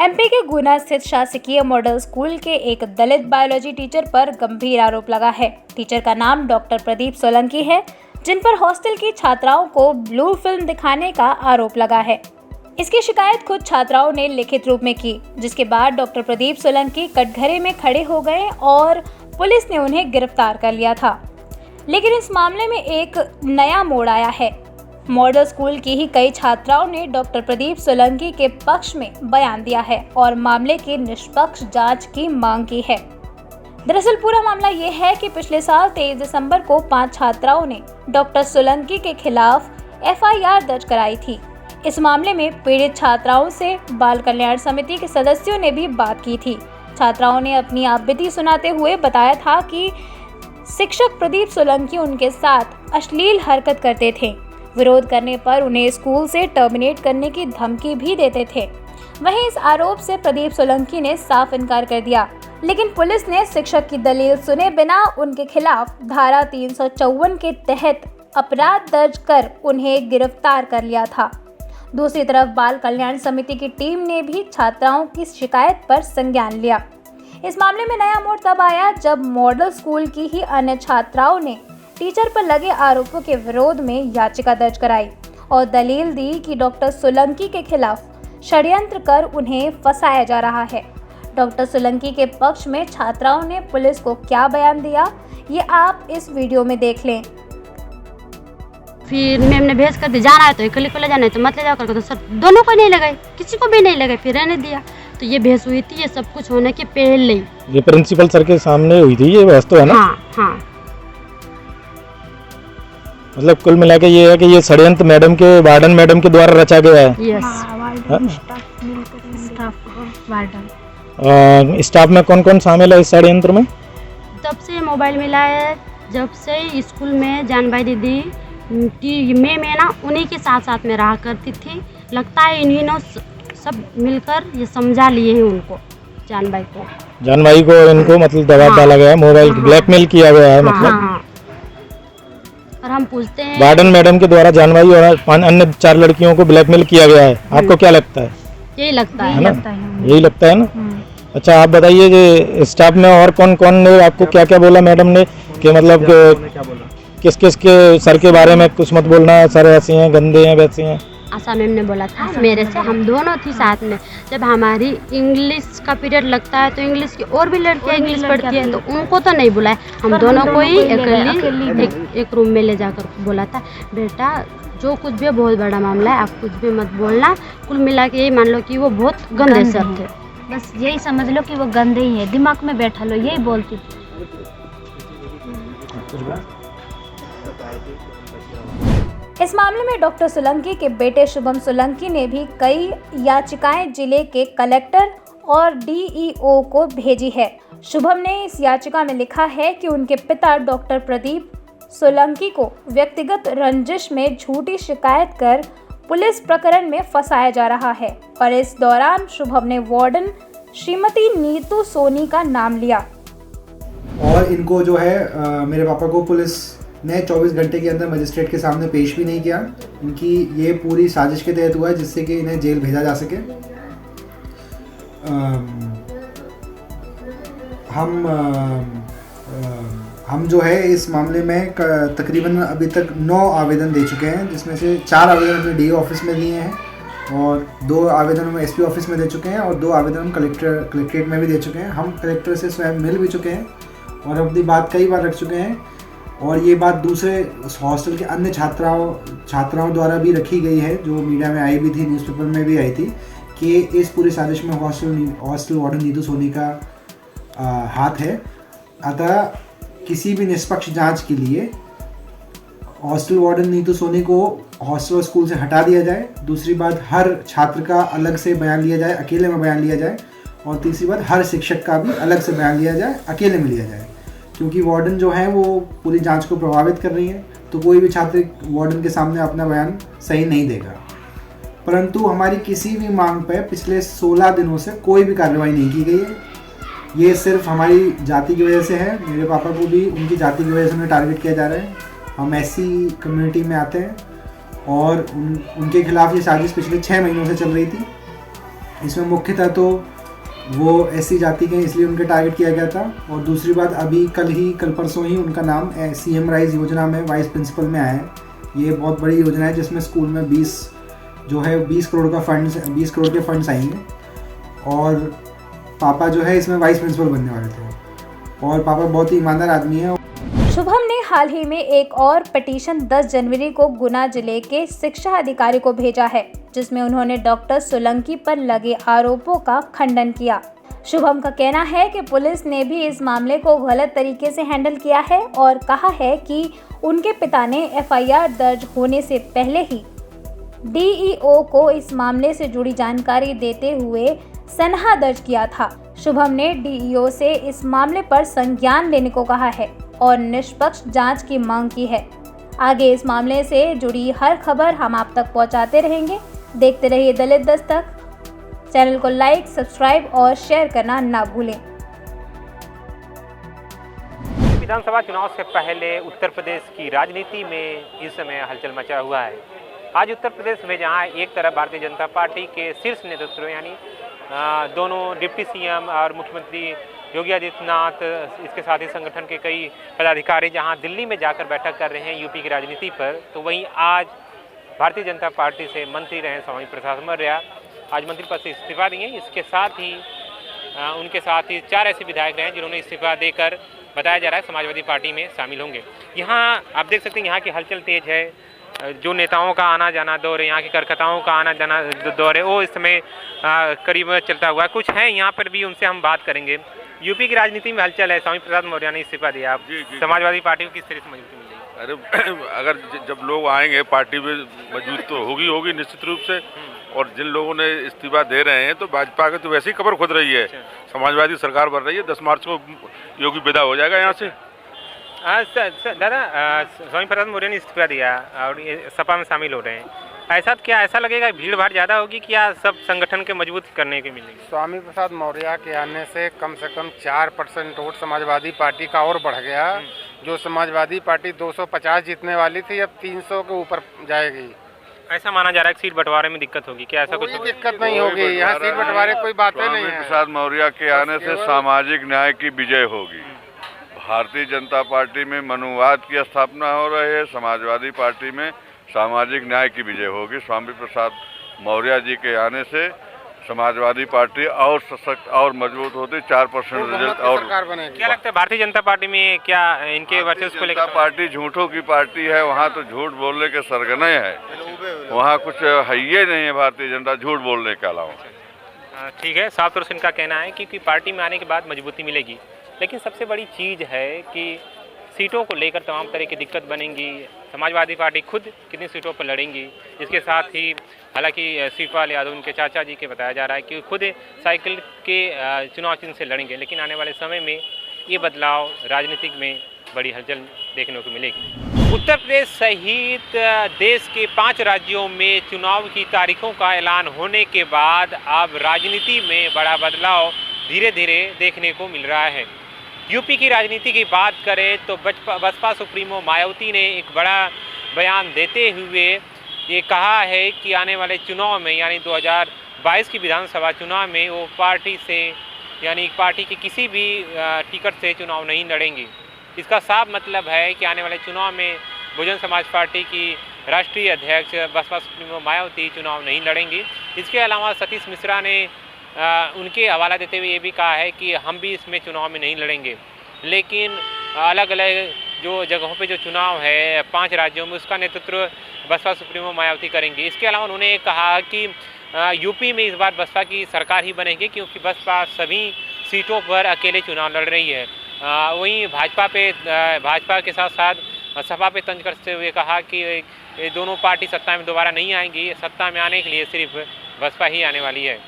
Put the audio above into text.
MP के गुना स्थित शासकीय मॉडल स्कूल के एक दलित बायोलॉजी टीचर पर गंभीर आरोप लगा है। टीचर का नाम डॉक्टर प्रदीप सोलंकी है, जिन पर हॉस्टल की छात्राओं को ब्लू फिल्म दिखाने का आरोप लगा है। इसकी शिकायत खुद छात्राओं ने लिखित रूप में की, जिसके बाद डॉक्टर प्रदीप सोलंकी कटघरे में खड़े हो गए और पुलिस ने उन्हें गिरफ्तार कर लिया था। लेकिन इस मामले में एक नया मोड़ आया है। मॉडल स्कूल की ही कई छात्राओं ने डॉक्टर प्रदीप सोलंकी के पक्ष में बयान दिया है और मामले की निष्पक्ष जांच की मांग की है। दरअसल पूरा मामला ये है कि पिछले साल 23 दिसंबर को 5 छात्राओं ने डॉक्टर सोलंकी के खिलाफ FIR दर्ज कराई थी। इस मामले में पीड़ित छात्राओं से बाल कल्याण समिति के सदस्यों ने भी बात की थी। छात्राओं ने अपनी आपबीती सुनाते हुए बताया था कि शिक्षक प्रदीप सोलंकी उनके साथ अश्लील हरकत करते थे। विरोध करने पर उन्हें स्कूल से टर्मिनेट करने की धमकी भी देते थे। वहीं इस आरोप से प्रदीप सोलंकी ने साफ इनकार कर दिया, लेकिन पुलिस ने शिक्षक की दलील सुने बिना उनके खिलाफ धारा 354 के तहत अपराध दर्ज कर उन्हें गिरफ्तार कर लिया था। दूसरी तरफ बाल कल्याण समिति की टीम ने भी छात्राओं की शिकायत पर संज्ञान लिया। इस मामले में नया मोड़ तब आया जब मॉडल स्कूल की ही अन्य छात्राओं ने टीचर पर लगे आरोपों के विरोध में याचिका दर्ज कराई और दलील दी कि डॉक्टर सोलंकी के खिलाफ षड्यंत्र कर उन्हें फंसाया जा रहा है। डॉक्टर सोलंकी के पक्ष में छात्राओं ने पुलिस को क्या बयान दिया, ये आप इस वीडियो में देख लें। फिर मैम ने भेज कर दी, जाना है तो इकल्ले को ले जाना है तो मत ले जाओ करके, तो सर दोनों को नहीं लगाई, किसी को भी नहीं लगाई, फिर रहने दिया। तो ये बहस हुई थी, ये सब कुछ होने के पहले ही। ये प्रिंसिपल सर के सामने हुई थी ये बहस, तो है ना? हाँ। मतलब कुल मिला के ये है कि ये षड्यंत्र मैडम के, वार्डन मैडम के द्वारा रचा गया है। यस। स्टाफ में कौन कौन शामिल है इस षड्यंत्र में? तब से मोबाइल मिला है, जब से स्कूल में जानबाई दीदी मैं ना उन्हीं के साथ साथ में रहा करती थी। लगता है इन्हीं सब मिलकर ये समझा लिए हैं उनको, जानबाई को इनको मतलब दबाव डाला गया है, मोबाइल ब्लैकमेल किया गया है। मतलब और हम पूछते हैं, वार्डन मैडम के द्वारा जानबाई और अन्य 4 लड़कियों को ब्लैकमेल किया गया है। आपको क्या लगता है? यही लगता है ना? यही लगता है ना? अच्छा, आप बताइए कि स्टाफ में और कौन कौन ने आपको क्या क्या बोला मैडम ने, कि मतलब किस किस के सर के बारे में कुछ मत बोलना, सर ऐसे हैं, गंदे हैं, वैसे हैं? आशा मैम ने बोला था मेरे से, हम दोनों थी साथ में। जब हमारी इंग्लिश का पीरियड लगता है तो इंग्लिश की और भी लड़कियां इंग्लिश पढ़ती है, तो उनको तो नहीं बुलाया, हम दोनों को ही एक रूम में ले जाकर बोला था, बेटा जो कुछ भी बहुत बड़ा मामला है, आप कुछ भी मत बोलना। कुल मिला के यही मान लो कि वो बहुत गंदे सर थे। बस यही समझ लो कि वो गंदे ही है, दिमाग में बैठा लो, यही बोलती थी। इस मामले में डॉक्टर सोलंकी के बेटे शुभम सोलंकी ने भी कई याचिकाएं जिले के कलेक्टर और DEO को भेजी है। शुभम ने इस याचिका में लिखा है कि उनके पिता डॉक्टर प्रदीप सोलंकी को व्यक्तिगत रंजिश में झूठी शिकायत कर पुलिस प्रकरण में फंसाया जा रहा है और इस दौरान शुभम ने वार्डन श्रीमती नीतू सोनी का नाम लिया। और इनको जो है मेरे पापा को पुलिस ने 24 घंटे के अंदर मजिस्ट्रेट के सामने पेश भी नहीं किया। इनकी ये पूरी साजिश के तहत हुआ है जिससे कि इन्हें जेल भेजा जा सके। हम जो है इस मामले में तकरीबन अभी तक 9 आवेदन दे चुके हैं, जिसमें से 4 आवेदन हमने DO ऑफिस में दिए हैं और 2 आवेदन हम SP ऑफिस में दे चुके हैं और 2 आवेदन हम कलेक्ट्रेट में भी दे चुके हैं। हम कलेक्टर से स्वयं मिल भी चुके हैं और अपनी बात कई बार रख चुके हैं और ये बात दूसरे हॉस्टल के अन्य छात्राओं द्वारा भी रखी गई है, जो मीडिया में आई भी थी, न्यूज़पेपर में भी आई थी, कि इस पूरी साजिश में हॉस्टल वार्डन नीतू सोनी का हाथ है। अतः किसी भी निष्पक्ष जांच के लिए हॉस्टल वार्डन नीतू सोनी को हॉस्टल और स्कूल से हटा दिया जाए। दूसरी बात, हर छात्र का अलग से बयान लिया जाए, अकेले में बयान लिया जाए। और तीसरी बात, हर शिक्षक का भी अलग से बयान लिया जाए, अकेले में लिया जाए, क्योंकि वार्डन जो है वो पूरी जांच को प्रभावित कर रही है, तो कोई भी छात्र वार्डन के सामने अपना बयान सही नहीं देगा। परंतु हमारी किसी भी मांग पर पिछले 16 दिनों से कोई भी कार्रवाई नहीं की गई है। ये सिर्फ हमारी जाति की वजह से है। मेरे पापा को भी उनकी जाति की वजह से उन्हें टारगेट किया जा रहा है। हम SC कम्युनिटी में आते हैं और उनके खिलाफ ये साजिश पिछले 6 महीनों से चल रही थी इसमें मुख्यतः तो वो SC जाति के इसलिए उनके टारगेट किया गया था, और दूसरी बात अभी कल परसों ही उनका नाम CM राइज योजना में वाइस प्रिंसिपल में आया है। ये बहुत बड़ी योजना है जिसमें स्कूल में 20 करोड़ के फंड्स आएंगे, और पापा जो है इसमें वाइस प्रिंसिपल बनने वाले थे, और पापा बहुत ही ईमानदार आदमी है। शुभम ने हाल ही में एक और पिटीशन 10 जनवरी को गुना जिले के शिक्षा अधिकारी को भेजा है, जिसमें उन्होंने डॉक्टर सोलंकी पर लगे आरोपों का खंडन किया। शुभम का कहना है कि पुलिस ने भी इस मामले को गलत तरीके से हैंडल किया है और कहा है कि उनके पिता ने FIR दर्ज होने से पहले ही DEO को इस मामले से जुड़ी जानकारी देते हुए सनहा दर्ज किया था। शुभम ने DEO से इस मामले पर संज्ञान लेने को कहा है और निष्पक्ष जांच की मांग की है। आगे इस मामले से जुड़ी हर खबर हम आप तक पहुंचाते रहेंगे। देखते रहिए दलित दस्तक। चैनल को लाइक, सब्सक्राइब और शेयर करना ना भूलें। विधानसभा चुनाव से पहले उत्तर प्रदेश की राजनीति में इस समय हलचल मचा हुआ है। आज उत्तर प्रदेश में जहां एक तरफ भारतीय जनता पार्टी के शीर्ष नेतृत्व यानी दोनों डिप्टी CM और मुख्यमंत्री योगी आदित्यनाथ, इसके साथ ही संगठन के कई पदाधिकारी जहां दिल्ली में जाकर बैठक कर रहे हैं यूपी की राजनीति पर, तो वहीं आज भारतीय जनता पार्टी से मंत्री रहे स्वामी प्रसाद मौर्य आज मंत्री पद से इस्तीफा दिए। इसके साथ ही उनके साथ ही 4 ऐसे विधायक रहे जिन्होंने इस्तीफा देकर बताया जा रहा है समाजवादी पार्टी में शामिल होंगे। यहाँ आप देख सकते हैं यहाँ की हलचल तेज है। जो नेताओं का आना जाना दौर है, यहाँ के कार्यकर्ताओं का आना जाना दौर है, वो इस समय करीब चलता हुआ कुछ है। यहाँ पर भी उनसे हम बात करेंगे। यूपी की राजनीति में हलचल है, स्वामी प्रसाद मौर्य ने इस्तीफा दिया। आप समाजवादी पार्टी को किस तरह से मजबूती मिल रही है? अरे अगर जब लोग आएंगे पार्टी में मजबूत तो होगी निश्चित रूप से, और जिन लोगों ने इस्तीफा दे रहे हैं तो भाजपा के तो वैसे ही कबर खुद रही है। समाजवादी सरकार बन रही है। 10 मार्च को योगी विदा हो जाएगा यहाँ से। दादा, स्वामी प्रसाद मौर्य ने इस्तीफा दिया और ये सपा में शामिल हो रहे हैं। ऐसा लगेगा भीड़ भाड़ ज़्यादा होगी कि या सब संगठन के मजबूत करने के मिलेगी? स्वामी प्रसाद मौर्य के आने से कम 4% वोट समाजवादी पार्टी का और बढ़ गया। जो समाजवादी पार्टी 250 जीतने वाली थी अब 300 के ऊपर जाएगी। ऐसा माना जा रहा है कि सीट बंटवारे में दिक्कत होगी। क्या ऐसा कुछ दिक्कत नहीं होगी? यहाँ सीट बंटवारे कोई बात नहीं है। प्रसाद मौर्य के आने से सामाजिक न्याय की विजय होगी। भारतीय जनता पार्टी में मनुवाद की स्थापना हो रही है, समाजवादी पार्टी में सामाजिक न्याय की विजय होगी। स्वामी प्रसाद मौर्य जी के आने से समाजवादी पार्टी और सशक्त और मजबूत होती। 4% रिजल्ट और क्या लगता है भारतीय जनता पार्टी में क्या इनके वर्चस्व को लेकर? पार्टी झूठों की पार्टी है, वहाँ तो झूठ बोलने के सरगने हैं, वहाँ कुछ है ही नहीं है भारतीय जनता झूठ बोलने के अलावा। ठीक है, साफ तौर से इनका कहना है कि पार्टी में आने के बाद मजबूती मिलेगी, लेकिन सबसे बड़ी चीज़ है कि सीटों को लेकर तमाम तरह की दिक्कत बनेंगी। समाजवादी पार्टी खुद कितनी सीटों पर लड़ेंगी। इसके साथ ही हालांकि शिवपाल यादव उनके चाचा जी के बताया जा रहा है कि खुद साइकिल के चुनाव चिन्ह से लड़ेंगे, लेकिन आने वाले समय में ये बदलाव राजनीतिक में बड़ी हलचल देखने को मिलेगी। उत्तर प्रदेश सहित देश के 5 राज्यों में चुनाव की तारीखों का ऐलान होने के बाद अब राजनीति में बड़ा बदलाव धीरे धीरे देखने को मिल रहा है। यूपी की राजनीति की बात करें तो बसपा सुप्रीमो मायावती ने एक बड़ा बयान देते हुए ये कहा है कि आने वाले चुनाव में यानी 2022 की विधानसभा चुनाव में वो पार्टी से यानी पार्टी के किसी भी टिकट से चुनाव नहीं लड़ेंगी। इसका साफ मतलब है कि आने वाले चुनाव में बहुजन समाज पार्टी की राष्ट्रीय अध्यक्ष बसपा सुप्रीमो मायावती चुनाव नहीं लड़ेंगी। इसके अलावा सतीश मिश्रा ने उनके हवाला देते हुए ये भी कहा है कि हम भी इसमें चुनाव में नहीं लड़ेंगे, लेकिन अलग अलग जो जगहों पे जो चुनाव है 5 राज्यों में उसका नेतृत्व बसपा सुप्रीमो मायावती करेंगी। इसके अलावा उन्होंने कहा कि यूपी में इस बार बसपा की सरकार ही बनेगी क्योंकि बसपा सभी सीटों पर अकेले चुनाव लड़ रही है। वहीं भाजपा के साथ साथ सपा पे तंज करते हुए कहा कि ये दोनों पार्टी सत्ता में दोबारा नहीं आएंगी, सत्ता में आने के लिए सिर्फ बसपा ही आने वाली है।